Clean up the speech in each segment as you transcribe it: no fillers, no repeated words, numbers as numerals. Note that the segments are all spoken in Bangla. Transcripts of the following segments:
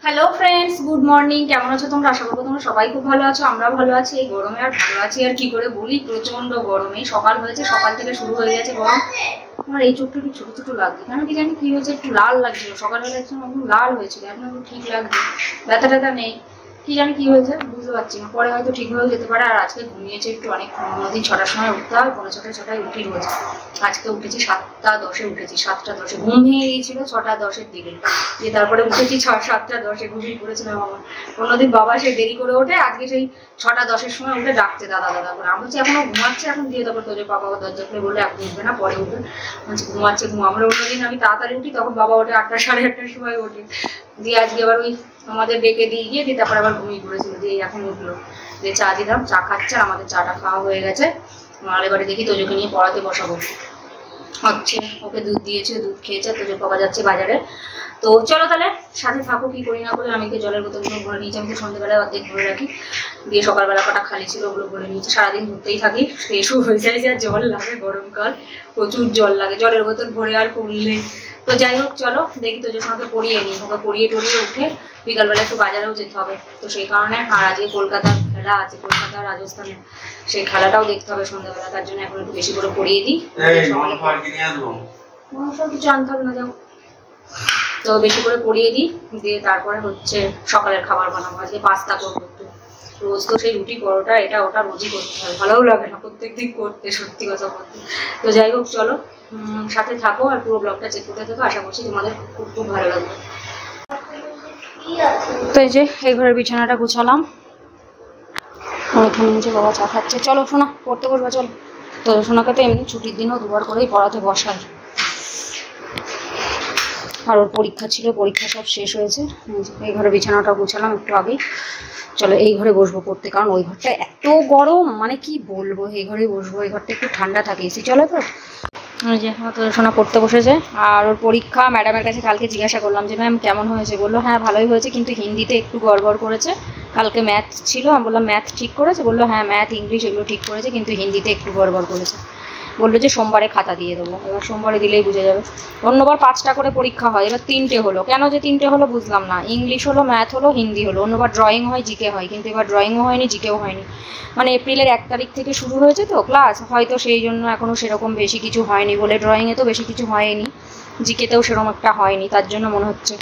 Hello friends, good morning. কেমন আছো তোমরা? আশা করবো তোমরা সবাই খুব ভালো আছো। আমরা ভালো আছি। এই গরমে আর ভালো আছি আর কি করে বলি, প্রচন্ড গরমে। সকাল হয়েছে, সকাল থেকে শুরু হয়ে গেছে গরম। আমার এই চোখটা একটু ছোট ছোট লাগছে, কেন কি জানি কি হয়েছে, একটু লাল লাগছিল সকালবেলা, একটু লাল হয়েছিল, এখন ঠিক লাগছে। ব্যথা ট্যাথা নেই, কি জানি কি হয়েছে বুঝতে পারছি না। পরে হয়তো ঠিক হয়ে যেতে পারে। আর আজকে ঘুমিয়েছে একটু অনেক, অন্যদিন 6টার সময় উঠতে হয়, 6:45 উঠি রোজ। আজকে উঠেছি 7টা 10-এ উঠেছি, 7টা 10-এ ঘুম ভেঙে গিয়েছিল 6টা 10-এর দিকে, দিয়ে তারপরে উঠেছি 7টা 10-এ। ঘুমিয়ে পড়েছিলাম আমার। অন্যদিন বাবা সে দেরি করে ওঠে, আজকে সেই 6টা 10-এর সময় উঠে ডাকছে দাদা দাদা করে। আমি বলছি এখনো ঘুমাচ্ছে, এখন দিয়ে তারপর তোদের বাবা দরজা খুলে বললে এখন উঠবে না, পরে উঠবে। বলছি ঘুমাচ্ছে আমরা অন্যদিন আমি তাড়াতাড়ি উঠি, তখন বাবা ওঠে 8টা 8:30-এর সময় ওঠে। দিয়ে আজকে আবার ওই আমাদের ডেকে দিয়ে গিয়ে দিয়ে তারপর আবার ঘুমিয়ে পড়েছিল, দিয়ে এখন উঠলো। দিয়ে চা দিলাম, চা খাচ্ছে, আমাদের চাটা খাওয়া হয়ে গেছে। আর এবারে দেখি তোজোকে নিয়ে পড়াতে বসাবো। হচ্ছে ওকে দুধ দিয়েছে, দুধ খেয়েছে, তোজো পাওয়া যাচ্ছে বাজারে। তো চলো তাহলে সাথে থাকো, কি করি না করি। আমি তো জলের বোতলগুলো ভরে নিয়েছি, আমি তো সন্ধ্যেবেলায় অর্ধেক ভরে রাখি, দিয়ে সকালবেলা কটা খালি ছিল ওগুলো ভরে নিয়েছি। সারাদিন ঘুরতেই থাকি, শেষও হয়ে যায় যে জল লাগে, গরমকাল প্রচুর জল লাগে, জলের বোতল ভরে আর করলে। তো যাই হোক চলো দেখি তোজোর সঙ্গে পড়িয়ে নিই, ওকে পড়িয়ে টড়িয়ে উঠে বিকালবেলা একটু বাজারেও যেতে হবে। তো সেই কারণে আর আজকে কলকাতার খেলা আছে, কলকাতা রাজস্থানে, সেই খেলাটাও দেখতে হবে সন্ধ্যাবেলা। তার জন্য এখন একটু বেশি করে পড়িয়ে দিই। কিছু আনতে হবে না, যাও। তো বেশি করে পড়িয়ে দিই, দিয়ে তারপরে হচ্ছে সকালের খাবার বানাবো। আজকে পাস্তা করবো একটু। রোজ তো সেই রুটি পরোটা এটা ওটা রোজই করতে হয়, ভালোও লাগে না প্রত্যেকদিন করতে, সত্যি কথা বলতে। তো যাই হোক চলো সাথে থাকো আর পুরো ব্লগটা চেক করতে থাকো, আশা করছি তোমাদের খুব খুব ভালো লাগবে। তো এই যে এই ঘরের বিছানাটা গুছালাম, ওইখানে নিচে বাবা চা খাচ্ছে। চলো সোনা পড়তে বসবা, চলো। তো সোনাকে তো এমনি ছুটির দিনও দুবার করেই পড়াতে বসায়, আর ওর পরীক্ষা ছিল, পরীক্ষা সব শেষ হয়েছে। এই ঘরে বিছানাটা গুছালাম একটু আগেই। চলো এই ঘরে বসবো পড়তে, কারণ ওই ঘরটা এত গরম, মানে কি বলবো। এই ঘরেই বসবো, এই ঘরটা একটু ঠান্ডা থাকে, এসি চলে তো। ওই যে আমার তো সোনা পড়তে বসেছে। আর ওর পরীক্ষা ম্যাডামের কাছে কালকে জিজ্ঞাসা করলাম যে ম্যাম কেমন হয়েছে, বললো হ্যাঁ ভালোই হয়েছে, কিন্তু হিন্দিতে একটু গড়বড় করেছে। কালকে ম্যাথ ছিল, আমি বললাম ম্যাথ ঠিক করেছে, বললো হ্যাঁ ম্যাথ ইংলিশ এগুলো ঠিক করেছে, কিন্তু হিন্দিতে একটু গড়বড় করেছে। বললো যে সোমবারে খাতা দিয়ে দেবো, এবার সোমবারে দিলেই বুঝে যাবে। অন্যবার 5টা করে পরীক্ষা হয়, এবার 3টে হলো। কেন যে 3টে হলো বুঝলাম না। ইংলিশ হলো, ম্যাথ হলো, হিন্দি হলো। অন্যবার ড্রয়িং হয়, জিকে হয়, কিন্তু এবার ড্রয়িংও হয়নি, জিকেও হয়নি। মানে এপ্রিলের 1 তারিখ থেকে শুরু হয়েছে তো ক্লাস, হয়তো সেই জন্য এখনও সেরকম বেশি কিছু হয়নি বলে। ড্রয়িংয়ে তো বেশি কিছু হয়নি, জিকেতেও সেরকম একটা হয়নি, তার জন্য মনে হচ্ছে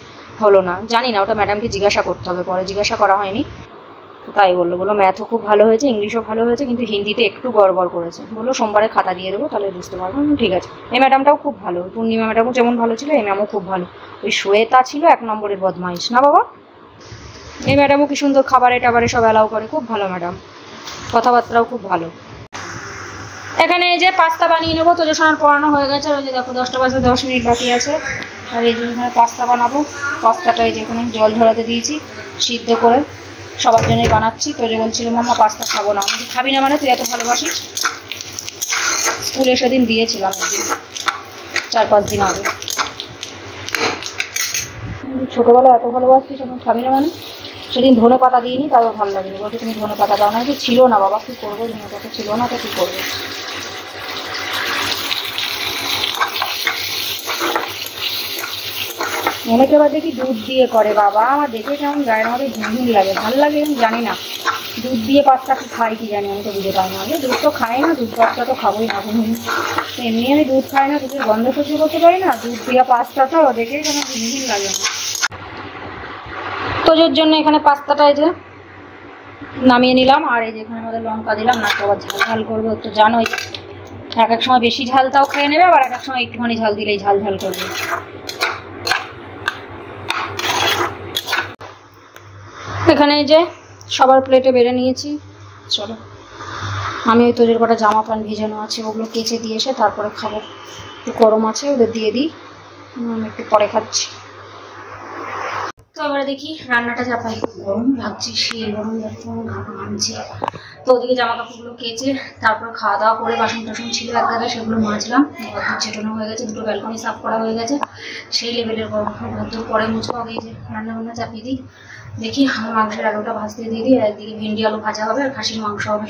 হলো না। জানি না, ওটা ম্যাডামকে জিজ্ঞাসা করতে হবে, পরে জিজ্ঞাসা করা হয়নি। তাই বললো ম্যাথও খুব ভালো হয়েছে, ইংলিশও ভালো হয়েছে, কিন্তু হিন্দিতে একটু গড়বড় করেছে। বললো সোমবারে খাতা দিয়ে দেবো, তাহলে বুঝতে পারবো। ঠিক আছে। এই ম্যাডামটাও খুব ভালো, পূর্ণিমা ম্যাডামও যেমন ভালো ছিল, এই ম্যামও খুব ভালো। ওই শ্বেতা ছিল 1 নম্বরের বদমাইশ না বাবা। এই ম্যাডামও কি সুন্দর খাবারে টাবারে সব অ্যালাউ করে, খুব ভালো ম্যাডাম, কথাবার্তাও খুব ভালো। এখানে এই যে পাস্তা বানিয়ে নেবো, তোজো সোনার পড়ানো হয়ে গেছে। ওই যে দেখো 10টা বাজে 10 মিনিট বাকি আছে। আর এই যে এখানে পাস্তা বানাবো। পাস্তাটা এই যে এখানে জল ঝরাতে দিয়েছি সিদ্ধ করে, সবার জন্যই বানাচ্ছি। তোজো বলছিল মাম্মা পাস্তা খাবো না। আমি খাবি না মানে, তুই এত ভালোবাসিস। স্কুলে সেদিন দিয়েছিলাম একদিন, 4-5 দিন আগে। ছোটোবেলায় এত ভালোবাসছিস, এখন খাবি না মানে। সেদিন ধনে পাতা দিইনি, তাও ভালো লাগেনি। বলতে তুমি ধনে পাতা দাও না, কি ছিল না বাবা, কী করবো, ধনে পাতা ছিল না তো কী করবো। অনেকে আবার দেখি দুধ দিয়ে করে, বাবা আমার দেখে কেমন গায়ের মধ্যে ঘুম লাগে, ভালো লাগে আমি জানি না। দুধ দিয়ে পাস্তা খাই কি জানি, আমি তো বুঝে পাই না। আমি দুধ তো খাই না, দুধ পাস্তা তো খাবোই না। এমনি আমি দুধ খাই না, দুধের গন্ধ সহ্য করতে পারি না, দুধ দিয়ে পাস্তা তো দেখেই কেন ঘুম লাগে না। তোজোর জন্য এখানে পাস্তাটা এই যে নামিয়ে নিলাম। আর এই যে এখানে আমাদের লঙ্কা দিলাম, না তো আবার ঝাল ঝাল করবো তো জানোই। এক সময় বেশি ঝালটাও খেয়ে নেবে, আবার এক সময় একটুখানি ঝাল দিলেই ঝাল ঝাল করবে। এখানে যে সবার প্লেটে বেড়ে নিয়েছি। চলো আমি ওই তোজোর কটা জামা প্যান্ট ভিজানো আছে, ওগুলো কেচে দিয়ে এসে তারপরে খাবো। একটু গরম আছে, ওদের দিয়ে দিই, আমি একটু পরে খাচ্ছি। তো এবারে দেখি রান্নাটা চাপাই। গরম ভাবছি, সেই গরম যাচ্ছে, ঘামছে। তো ওদিকে জামা কাপড়গুলো কেচে তারপরে খাওয়া দাওয়া করে, বাসন টাসন ছিল এক জায়গায়, সেগুলো মাজলাম। ছেটানো হয়ে গেছে, 2টো ব্যালকনি সাফ করা হয়ে গেছে। সেই লেভেলের গরম, ভাদ্র পরে মুছবো। আগে যে রান্না বান্না চাপিয়ে দিই। দেখি মাংসের আলুটা ভাজতে দিয়ে দিই, একদিকে ভেন্ডি আলু ভাজা হবে, আর খাসির মাংস হবে।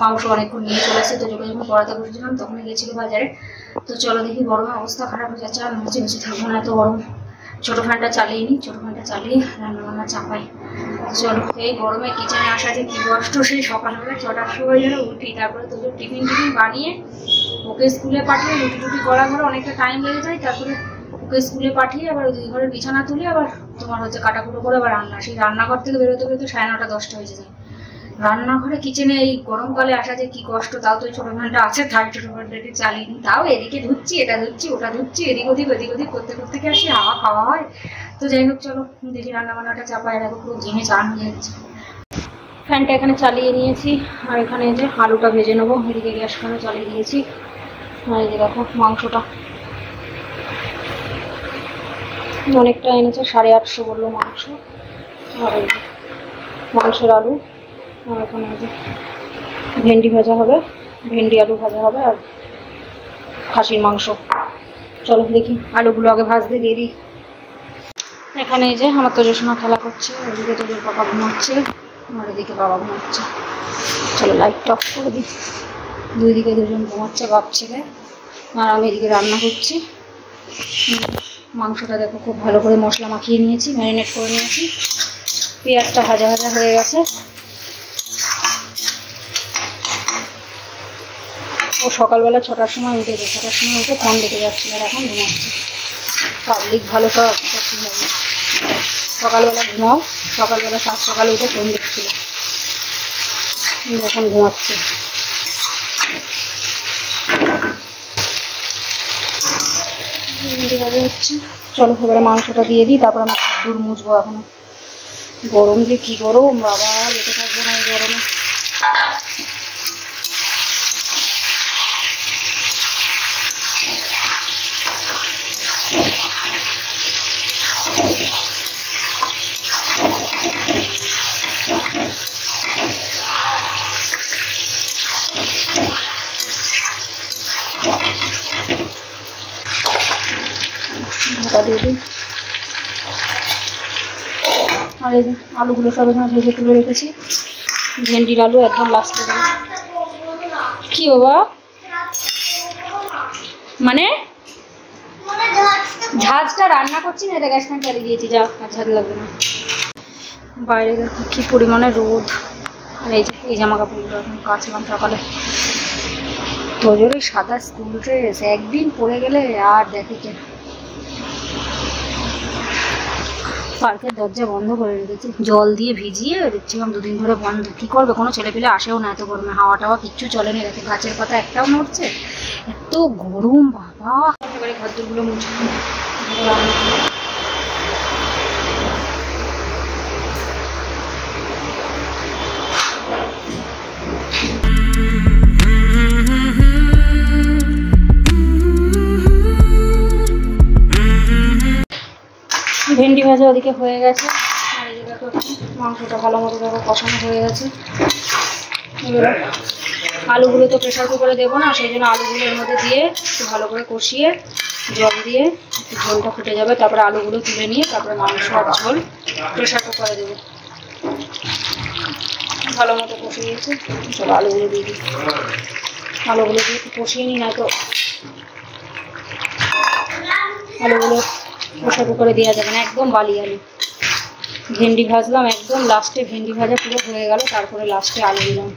মাংস অনেকক্ষণ নিয়ে চলে আসছে, তো যখন পড়াতে বসেছিলাম তখন গেছিলো বাজারে। তো চলো দেখি, গরমের অবস্থা খারাপ হয়ে যাচ্ছে, আর মুছে মুছে থাকবো না, এত গরম। ছোট ফ্যানটা চালিয়ে নিই, ছোট ফ্যানটা চালিয়ে রান্না বান্না চাপাই। চলো, এই গরমে কিচেনে আসা যে কি কষ্ট, সেই সকালবেলা 6টার সময় যেন উঠি, তারপরে তো টিফিন বানিয়ে ওকে স্কুলে পাঠিয়ে রুটি টুটি করা ঘরে অনেকটা টাইম লেগে যায়, তারপরে ওকে স্কুলে পাঠিয়ে আবার 2 ঘরের বিছানা তুলে আবার তোমার হচ্ছে কাটাকুটো করে আবার রান্না, সেই রান্নাঘর থেকে বেরোতে বেরোতে 9:30 10টা হয়ে যায়। রান্নাঘরে কিচেনে এই গরমকালে আসা যে কি কষ্ট, তাও তো ছোট ফ্যানটা আছে, তাই ছোট ফ্যানটাকে চালিয়ে নিই, তাও এদিকে ধুচ্ছি, এটা ধুচ্ছি, ওটা ধুচ্ছি, এদিক ওদিক করতে করতে কি আসি হাওয়া খাওয়া হয়। তো যাই হোক, চলো দেখি রান্না বান্নাটা চাপায়, দেখো পুরো ঘেমে চান হয়ে যাচ্ছে। ফ্যানটা এখানে চালিয়ে নিয়েছি, আর এখানে যে আলুটা ভেজে নেবো, এদিকে গ্যাসখানে চালিয়ে দিয়েছি। আর এই যে দেখো মাংসটা অনেকটা এনেছে, 850 বললো মাংস। আর এই মাংসের আলু, আর এখানে যে ভেন্ডি ভাজা হবে, ভেন্ডি আলু ভাজা হবে, আর খাসির মাংস। চলো দেখি আলুগুলো আগে ভাজতে দিয়ে দিই। এখানে এই যে আমার তোজসোনা খেলা করছে, ওদিকে তোজোর পাপা ঘুমাচ্ছে, আর এদিকে বাবা ঘুমাচ্ছে। চলো লাইটটা অফ করে দিই। দুই দিকে দুজন ঘুমাচ্ছে, বাপ ছেলে, আর আমি এদিকে রান্না করছি। মাংসটা দেখো খুব ভালো করে মশলা মাখিয়ে নিয়েছি, ম্যারিনেট করে নিয়েছি। পেঁয়াজটা ভাজা ভাজা হয়ে গেছে। ও সকালবেলা 6টার সময় উঠেছে, 6টার সময় উঠে ফোন দেখে যাচ্ছিল, আর এখন ঘুমাচ্ছে। পাবলিক ভালো সব সকালবেলা ঘুমাও, সকালবেলা সকালে উঠে ফোন দেখছিল, এখন ঘুমাচ্ছে। হচ্ছে, চলো এবারে মাংসটা দিয়ে দিই, তারপর আমি দূর মুছবো। এখন গরম যে কি গরম, বাবা যেতে থাকবো না এই গরমে। দিয়ে দিই। আর এই যে আলুগুলো সব এখানে ভেজে তুলে রেখেছি, ভেন্ডির আলু একদম লাস্টে দেবো। কি বাবা, মানে ঝাঁজটা রান্না করছি না, এটা গ্যাস ফ্যান চালিয়ে দিয়েছি, যা আর ঝাঁজ লাগবে না। বাইরে দেখো কি পরিমাণে রোদ। আর এই যে এই জামা কাপড়গুলো এখন কাচলাম সকালে। তোজোর ওই সাদা স্কুল ড্রেস একদিন পরে গেলে আর দেখি কে। পার্কের দরজা বন্ধ করে রেখেছি, জল দিয়ে ভিজিয়ে দেখছিলাম 2 দিন ধরে বন্ধ। কি করবে, কোনো ছেলে পেলে আসেও না এত গরমে, হাওয়া টাওয়া কিচ্ছু চলেনি, দেখে গাছের পাতা একটাও নড়ছে, এত গরম বাবা। এবারে ঘরদুরগুলো মুছে ভেন্ডি ভাজা ওদিকে হয়ে গেছে, আর এই দেখো মাংসটা ভালো মতো দেখো কষানো হয়ে গেছে। এবার আলুগুলো তো প্রেশার কুকারে দেবো না, সেই জন্য আলুগুলোর মধ্যে দিয়ে একটু ভালো করে কষিয়ে জল দিয়ে একটু ঝোলটা ফুটে যাবে, তারপরে আলুগুলো তুলে নিয়ে তারপরে মাংস আর ঝোল প্রেশার কুকারে দেবো। ভালো মতো কষিয়ে দিয়েছে, চলো আলুগুলো দিয়ে দিই। আলুগুলো দিয়ে একটু কষিয়ে নিই, নয়তো আলুগুলো প্রেশার কুকারে দেওয়া যাবে না, একদম বালি আলু। ভেন্ডি ভাজলাম, একদম লাস্টে ভেন্ডি ভাজা পুরো হয়ে গেল, তারপরে লাস্টে আলু দিলাম।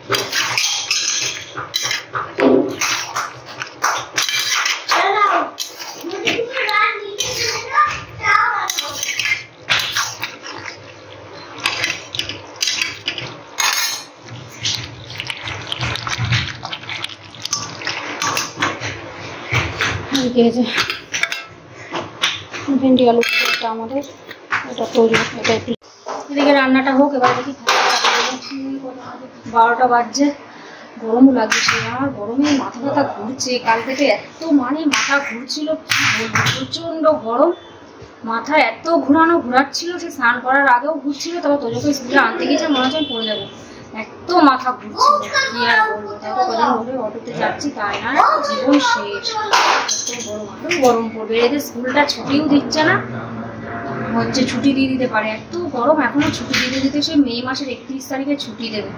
ভেন্ডি আলু এটা আমাদের, এটা তৈরি, এটা একটু এদিকে রান্নাটা হোক। এবার দেখি 12টা বাজছে, গরমও লাগছে, আর গরমে মাথা ব্যথা ঘুরছে। কাল থেকে এত মাথা ঘুরছিল, কি বলবো, প্রচন্ড গরম। মাথা এত ঘোরাচ্ছিল, সে স্নান করার আগেও ঘুরছিল, তবে তোজোকে স্কুলে আনতে গিয়েছে, মনে হচ্ছে পড়ে যাবে, এত মাথা ঘুরছিল, কি আর বলবো। তারপর কদিন ধরে অটোতে যাচ্ছি, তাই না জীবন শেষ। এত গরম, আরো গরম পড়বে, এদের স্কুলটা ছুটিও দিচ্ছে না। হচ্ছে ছুটি দিয়ে দিতে পারে, এত গরম এখনো ছুটি দিয়ে দিতে, সে মে মাসের 31 তারিখে ছুটি দেবে।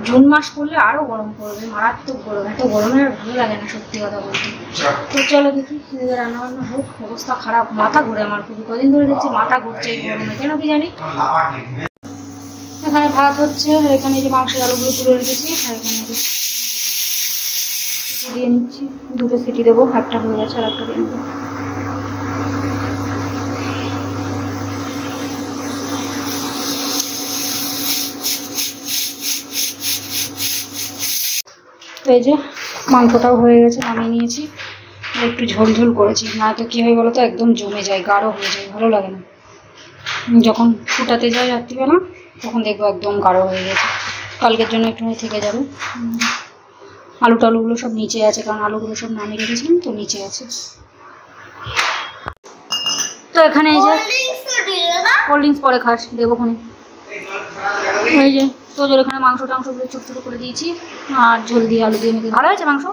জুন মাস করলে আরো গরম পড়বে, মারাত্মক গরম, এত গরমে আর ভালো লাগে না সত্যি কথা বলতে। তো চলো দেখি রান্না বান্না হোক, অবস্থা খারাপ, মাথা ঘুরে আমার খুবই, কদিন ধরে দেখছি মাথা ঘুরছে এই গরমে, কেন কি জানি। এখানে ভাত হচ্ছে, এখানে যে মাংসের আলুগুলো তুলে রেখেছি, আর এখানে দিয়ে নিচ্ছি, দুটো সিটি দেবো, একটা হয়ে গেছে আর একটা দিয়ে নেবো। এই যে মাংসটাও হয়ে গেছে, নামিয়ে নিয়েছি, একটু ঝোল ঝোল করেছি, না তো কি হয় বলো তো, একদম জমে যায়, গাঢ় হয়ে যায়, ভালো লাগে না। যখন ফুটাতে যায় রাত্রিবেলা তখন দেখবো একদম গাঢ় হয়ে গেছে, কালকের জন্য একটু থেকে যাবে। আলু টালুগুলো সব নিচে আছে, কারণ আলুগুলো সব নামিয়ে রেখেছিলাম তো নিচে আছে। তো এখানে এই যে কোল্ড ড্রিঙ্কস পরে খাস, দেবো খানে। এই যে তোজোর এখানে মাংস টাংসগুলো ছোট ছোট করে দিয়েছি, আর ঝোল দিয়ে আলু দিয়ে মেখে, ভালো হয়েছে মাংস।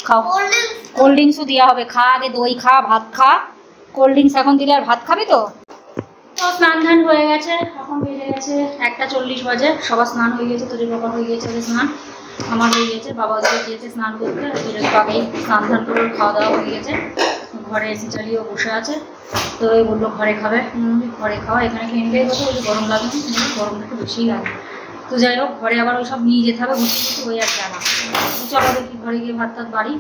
খাও, কোল্ড ড্রিঙ্কসও দেওয়া হবে, খা আগে, দই খা, ভাত খা, কোল্ড ড্রিঙ্কস এখন দিলে আর ভাত খাবি তো। তো স্নান ধান হয়ে গেছে, এখন বেজে গেছে 1:40 বাজে, সবার স্নান হয়ে গেছে, তোদের বাবা হয়ে গেছে স্নান, আমার হয়ে গেছে, বাবা ওদিকে গিয়েছে স্নান করতে, তোদের বাবাই স্নান ধান করে খাওয়া দাওয়া হয়ে গেছে, ঘরে এসি চালিয়েও বসে আছে। তো এই বললো ঘরে খাবে, ঘরে খাওয়া, এখানে খেয়ে নিতেই হতো, ওই গরম লাগে, গরমটা একটু বেশিই লাগে। তো যাই হোক, ঘরে আবার ওই সব নিয়ে যেতে হবে, ঘুরতে ওই আর জানা। চলো দেখি ঘরে গিয়ে ভাত টাত বাড়ি,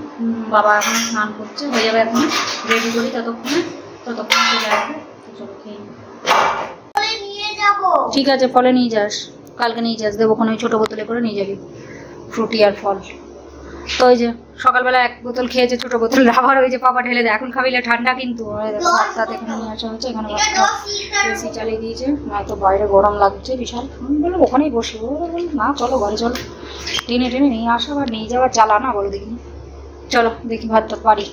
বাবা এখন স্নান করছে, হয়ে যাবে এখন রেডি করি, ততক্ষণে চলে আসবে। তো চলো খেয়ে ঠিক আছে, ফলে নিয়ে যাস, কালকে নিয়ে যাস, দেবো ওখানে ওই ছোটো বোতলে করে নিয়ে যাবি ফ্রুটি আর ফল। তো ওই যে সকালবেলা 1 বোতল খেয়েছে, ছোটো বোতল, আবার ওই যে পাপা ঢেলে দেয়, এখন খাবিলে ঠান্ডা কিন্তু। ভাত টাত এখানে নিয়ে আসা হচ্ছে, এখানে এসি চালিয়ে দিয়েছে, নয়তো বাইরে গরম লাগছে বিশাল। বললো ওখানেই বসে, না চলো ঘরে চলো, টেনে টেনে নিয়ে আসা আর নিয়ে যাওয়ার জ্বালা না বলো দেখি। চলো দেখি ভাত টাত বাড়ি।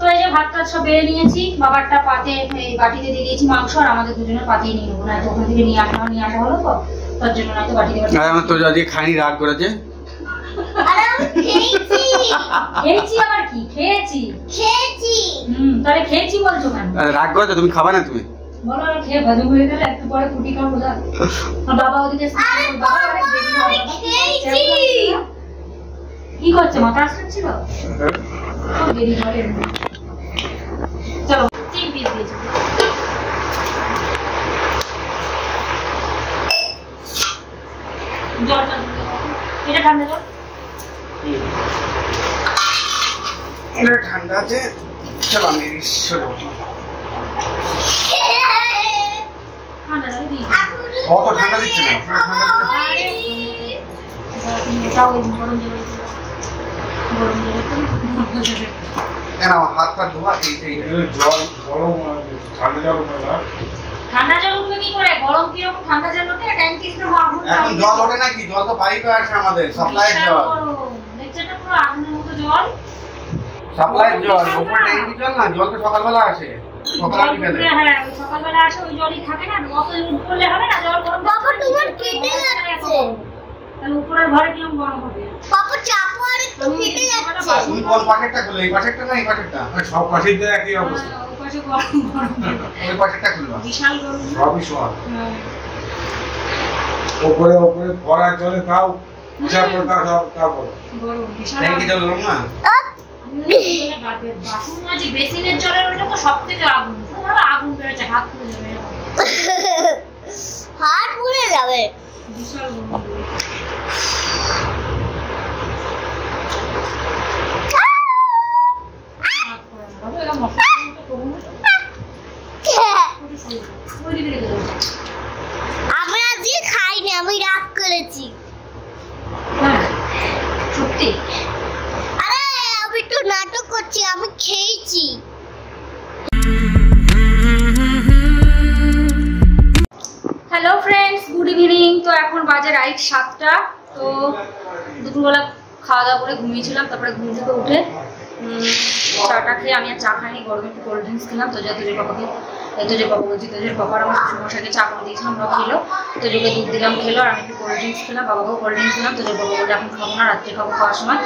তো এই যে ভাত টাত সব বেড়ে নিয়েছি, বাবারটা পাতে এই বাটিতে দিয়ে দিয়েছি মাংস, আর আমাদের দুজনের পাতেই নিয়ে নেবো, নয়তো ওখান থেকে নিয়ে আসা হলো তো, তার জন্য নয়তো বাটিতে আমার তো আজকে খাইনি, রাগ করেছে। খেয়েছি আবার কি, খেয়েছি তাহলে খেয়েছি বলছো কেন? রাগ করেছো তুমি, খাবা না তুমি? বলো খেয়ে ভাজু হয়ে গেলে একটু পরে ফুটি খাবো না। বাবা ওদিকে কি করছে, মাথা আসছিল, দেরি করে। চলো 3 পিস দিয়েছি, জলটা এটা ঠান্ডা জল, এটা ঠান্ডা আছে। চলো আমি কত ঠান্ডা দিচ্ছে না, কেন আমার হাতটা ধোয়া, জল গরম, ঠান্ডা জল উঠবে কি করে, গরম কিরকম ঠান্ডা জল ওঠে, ট্যাঙ্কি এখন জল ওঠে নাকি, জল তো পাইপে আসে আমাদের, সাপ্লাইয়ের জল, দেখছেন না পুরো আগুনের মতো জল, সাপ্লাইয়ের জল, উপর ট্যাঙ্কি জল না, জল তো সকালবেলা আসে, সকালবেলা বিকেলে। হ্যাঁ সকালবেলা আসে, ওই জলই থাকে না, অত করলে হবে না, জল গরম। বাবা তোমার কেটে যাচ্ছে, তাহলে উপরের ঘরে কিরকম গরম হবে, বাবা চাপো আর একটু কেটে যাচ্ছে। তুমি কোন পাশেরটা খুলে, এই পাশেরটা না এই পাশেরটা? সব পাশেই তো একই অবস্থা, ওই পাশে গরম গরম, ওই পাশেরটা খুলবা, বিশাল গরম, সবই সব ওপরে ওপরে পড়ার জলে তাও পূজা করতে সব তাও গরম বিশাল ট্যাঙ্কি জল গরম না। বাসন মাজি বেসিনের জলের ওটা তো সবথেকে আগুন, পুরো আগুন বেরোচ্ছে, হাত পুড়ে যাবে, হাত পুড়ে যাবে, বিশাল গরম। আমি আজকে খাইনি, আমি রাগ করেছি। সত্যি? আরে আমি তো নাটক করছি, আমি খেয়েছি। Hello friends, good evening. তো এখন বাজে রাইট 7টা। তো দুপুরবেলা খাওয়া দাওয়া করে ঘুমিয়েছিলাম, তারপরে ঘুম থেকে উঠে চাটা খেয়ে, আমি আর চা খাইনি, গরমে একটু কোল্ড ড্রিঙ্কস খেলাম। তো যা তোজের পাপাকে, তোজের পাপা বলছি, তোজের পাপার আমার শ্বশুরমশাইকে চা করে দিয়েছিলাম, ওরা খেলো, তোজোকে দুধ দিলাম খেলো, আর আমি একটু কোল্ড ড্রিঙ্কস খেলাম, বাবাকেও কোল্ড ড্রিঙ্কস দিলাম। তোজের বাবা বললে এখন খাবো না, রাত্রে খাবো খাওয়ার সময়,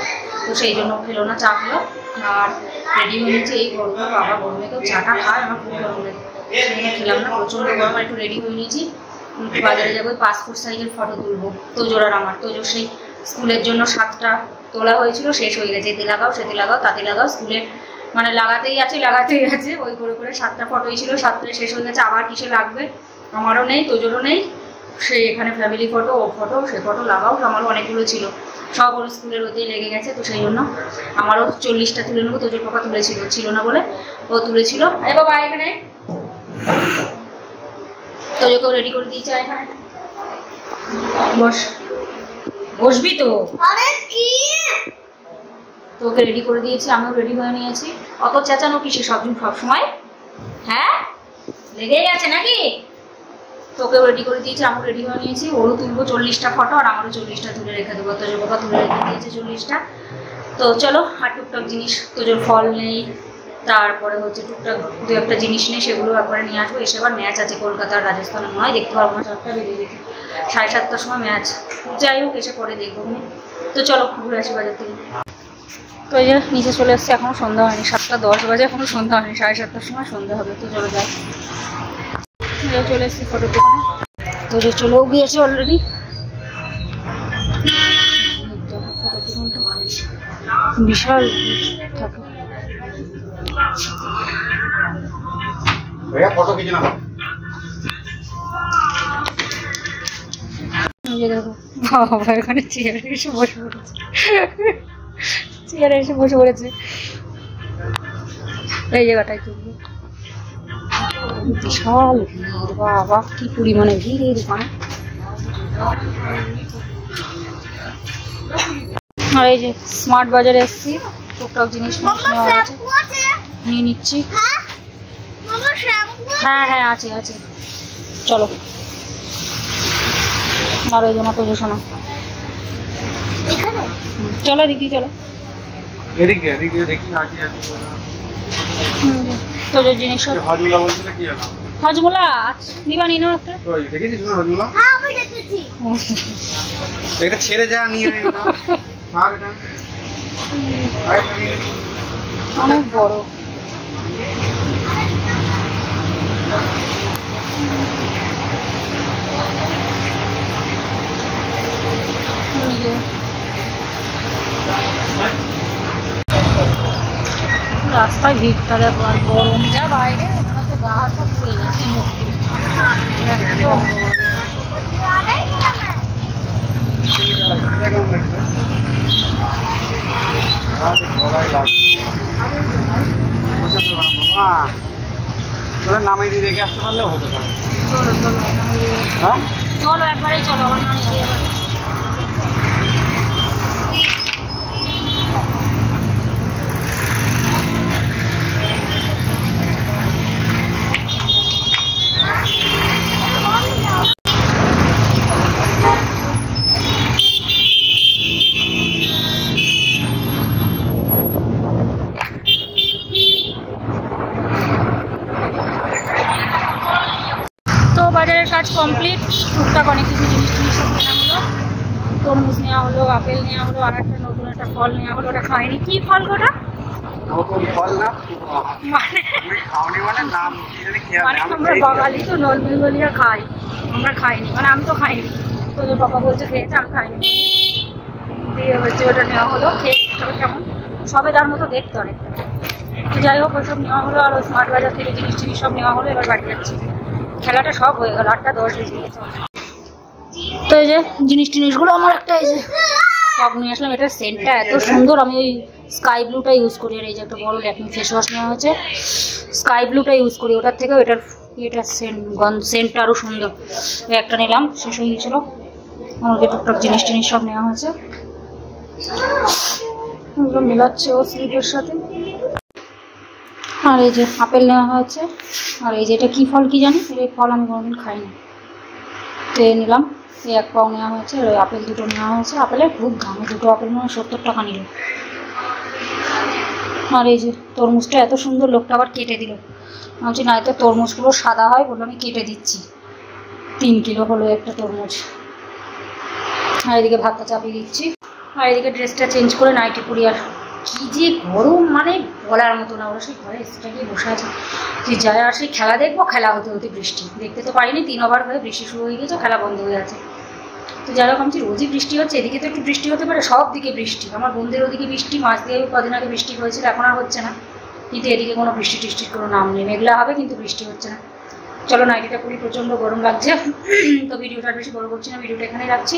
তো সেই জন্য খেলো না, চা খেলো। আর রেডি হয়ে নিচ্ছে, এই গরমে বাবা গরমে কেউ চাটা খায়, আমার খুব গরম লাগে। খেলাম না, প্রচণ্ড গরম। একটু রেডি হয়ে নিয়েছি, বাজারে যাবো, পাসপোর্ট সাইজের ফটো তুলবো তোজোর আর আমার। তোজোর সেই স্কুলের জন্য 7টা তোলা হয়েছিল, শেষ হয়ে গেছে। এতে লাগাও, সেতে লাগাও, তাতে লাগাও, স্কুলে মানে লাগাতেই আছে ওই করে করে 7টা ফটোই ছিল, 7টায় শেষ হয়ে গেছে। আবার কিসে লাগবে, আমারও নেই, তোজোরও নেই। সেই এখানে ফ্যামিলি ফটো, ও ফটো, সে ফটো লাগাও। আমারও অনেকগুলো ছিল, সব ওর স্কুলের ওতেই লেগে গেছে। তো সেই জন্য আমারও 40টা তুলে নেবো। তোজোর পাপা ছিল না বলে ও তুলেছিল। এ বাবা এখানে তোজোকেও রেডি করে দিয়েছে, এখানে বস, বসবি তো? তোকে রেডি করে দিয়েছি, আমিও রেডি হয়ে নিয়েছি। অত চেঁচানো কিসে সব সময়? হ্যাঁ, লেগে গেছে নাকি? তোকেও রেডি করে দিয়েছি, আমিও রেডি হয়ে নিয়েছি। ওরও তুলবো 40টা ফটো, আর আমারও 40টা তুলে রেখে দেবো। তোজোর বাবা তুলে রেখে দিয়েছে 40টা। তো চলো, আর টুকটাক জিনিস, তোজোর ফল নেই, তারপরে হচ্ছে টুকটাক 2-একটা জিনিস নেই, সেগুলো একবারে নিয়ে আসবো। এসে আবার ম্যাচ আছে কলকাতা আর রাজস্থানের, নয় দেখতে পারবো না, 4টা বেরিয়ে দেখি, 7:30টার সময় ম্যাচ। যাই হোক, এসে পরে দেখবো। তো চলো ঘুরে আসি বাজার থেকে। তো এই যে নিচে চলে এসছে, এখনো সন্ধ্যা হয়নি, 7:10 বাজে, এখনো সন্ধ্যা হয়নি, 7:30টার সময় সন্ধ্যা হবে। তো চলো যাই, চলে এসছি ফটোর দোকানে। তো যে চলেও গিয়েছে অলরেডি। বিশাল থাকে, ফটো কিছু না। দেখো বাবা এখানে চেয়ারে এসে বসে পড়েছে, চেয়ারে এসে বসে পড়েছে। এই জায়গাটায় তুলবো, বিশাল ভিড়, বাবা কি পরিমাণে ভিড় এই দোকানে। আর এই যে স্মার্ট বাজারে এসছি, টুকটাক জিনিস নেওয়া আছে, নিয়ে নিচ্ছি। হ্যাঁ হ্যাঁ আছে আছে, চলো। আর ওই জামা তোজো শোনা, চলো দেখি, চলো তোজোর জিনিস সব। হজমোলা নিবা, নিনো একটা। দেখেছিস না হজমোলা? এটা ছেড়ে যা, নিয়ে অনেক বড়। রাস্তায় ভিড়টা দেখো, আর গরম যা বাইরে, তো গা হাত সব পুড়ে যাচ্ছে। নামাই দিয়ে দেখে আসতে পারলেও হতে পারে। চলো চলো, হ্যাঁ চলো একবারেই চলো, আমার নাম কাজ কমপ্লিট। টুকটাক অনেক কিছু জিনিস নেওয়া হলো, তরমুজ নেওয়া হলো, আপেল নেওয়া হলো, আর একটা নতুন একটা ফল নেওয়া হলো। ওটা খাইনি, কি ফল ওটা? মানে আমরা বাঙালি তো, নন বেঙ্গলিরা খাই, আমরা খাইনি, মানে আমি তো খাইনি। তো বাবা বলছে খেয়েছে, আমি খাইনি, দিয়ে হচ্ছে ওটা নেওয়া হলো। খেয়ে কেমন সবেদার মতো দেখতে অনেকটা। তো যাই হোক, ওইসব নেওয়া হলো। আর ওই স্মার্ট বাজার থেকে জিনিস টিনিস সব নেওয়া হলো। এবার বাড়ি যাচ্ছি, খেলাটা সব হয়ে গেল, 8:10 বেজে গেছে। তো এই যে জিনিস টিনিসগুলো আমার একটা, এই যে সব নিয়ে আসলাম। এটার সেন্টটা এত সুন্দর, আমি ওই স্কাই ব্লুটা ইউজ করি। আর এই যে একটা বড় ল্যাকমি ফেস ওয়াশ নেওয়া হয়েছে, স্কাই ব্লুটা ইউজ করি। ওটার থেকেও এটার সেন্টটা আরও সুন্দর। একটা নিলাম, শেষ হয়ে গেছিলো। আমাকে টুকটাক জিনিস টিনিস সব নেওয়া হয়েছে, মেলাচ্ছে ও স্লিপের সাথে। আর এই যে আপেল নেওয়া হয়েছে। আর এই যে এটা কী ফল কি জানি, এই ফল আমি কোনোদিন খাইনি, তো নিলাম। এই 1 পাও নেওয়া হয়েছে। আর ওই আপেল 2টো নেওয়া হয়েছে। আপেলের খুব দাম, 2টো আপেল মানে 70 টাকা নিল। আর এই যে তরমুজটা এত সুন্দর, লোকটা আবার কেটে দিল। আমি বলছি না, এতে তরমুজগুলো সাদা হয় বলে আমি কেটে দিচ্ছি। 3 কিলো হলো একটা তরমুজ। আর এদিকে ভাতটা চাপিয়ে দিচ্ছি। আর এদিকে ড্রেসটা চেঞ্জ করে নাইটি পরি আর কি যে গরম মানে বলার মতো না। ওরা সেই ঘরে এসিটা গিয়ে বসে আছে, তুই যায় আর সেই খেলা দেখবো, খেলা হতে হতে বৃষ্টি দেখতে তো পারিনি, 3 ওভার হয়ে বৃষ্টি শুরু হয়ে গেছে, খেলা বন্ধ হয়ে আছে। তো যাই হোক, আমি রোজই বৃষ্টি হচ্ছে, এদিকে তো একটু বৃষ্টি হতে পারে, সব দিকে বৃষ্টি। আমার বোনদের ওদিকে বৃষ্টি, মাঝ দিয়ে কদিন আগে বৃষ্টি হয়েছিল, এখন আর হচ্ছে না, কিন্তু এদিকে কোনো বৃষ্টি টিষ্টির কোনো নাম নেই। মেঘলা হবে কিন্তু বৃষ্টি হচ্ছে না। চলো নাইটিটা পরি, প্রচণ্ড গরম লাগছে। তো ভিডিওটা আর বেশি বড় করছি না, ভিডিওটা এখানেই রাখছি।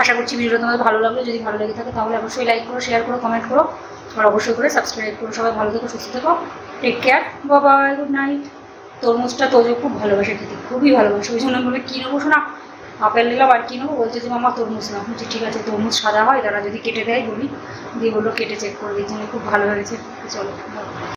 আশা করছি ভিডিওটা তোমাদের ভালো লাগলো। যদি ভালো লেগে থাকে তাহলে অবশ্যই লাইক করো, শেয়ার করো, কমেন্ট করো, আর অবশ্যই করে সাবস্ক্রাইব করো। সবাই ভালো থেকো, সুস্থ থেকো, take care, bye, good night. তরমুজটা তোজো খুব ভালোবাসে খেতে, খুবই ভালোবাসে, ওই জন্য বলে কি নেবো শোনা, আপেল নিলাম আর কি নেবো, বলছে যে মামা তরমুজ না। বলছি ঠিক আছে, তরমুজ সাদা হয়, তারা যদি কেটে দেয় বলি, দিয়ে বললো কেটে চেক করে দিয়েছি, খুব ভালো হয়েছে। চলো।